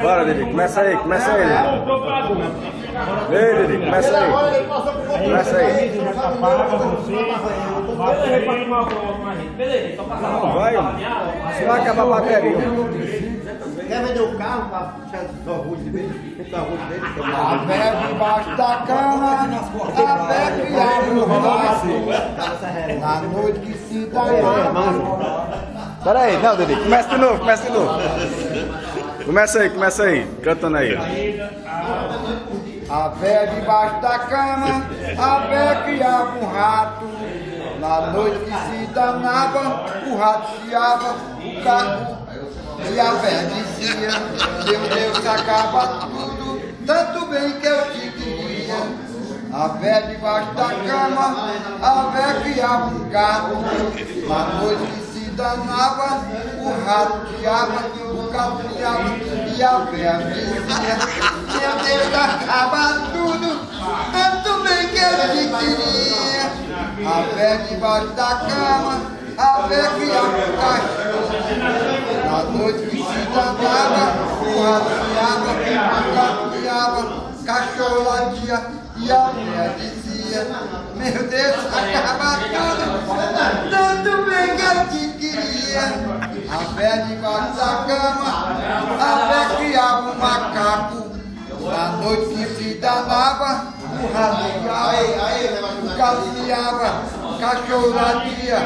Bora, Didi, começa aí, começa aí. Ei, Didi, começa aí. Começa aí. Vai, você vai acabar a bateria. Quer vender o carro para puxar o arroz dele? A velha debaixo da cama, a velha criada no braço. Na noite que se dá. Pera aí, não, Didi, começa de novo, começa de novo. Começa aí, cantando aí. A velha debaixo da cama, a velha criava um rato. Na noite que se danava, o rato chiava o carro. E a velha dizia, Deus acaba tudo, tanto bem que eu te queria. A velha debaixo da cama, a velha criava um gato. Na noite que se danava, o rato chiava, o gato chiava. E a velha dizia, meu Deus acaba tudo, tanto bem que eu te queria. A velha debaixo da cama, a velha criava um cachorro. Na noite que se danava, o rato chiava, o gato chiava, cachorro latia. E a mulher dizia, meu Deus, acaba tudo, tanto bem que eu te queria. A velha debaixo da cama, a velha criava um macaco. Na noite que se danava, o rato chiava, o gato chiava, cachorro latia.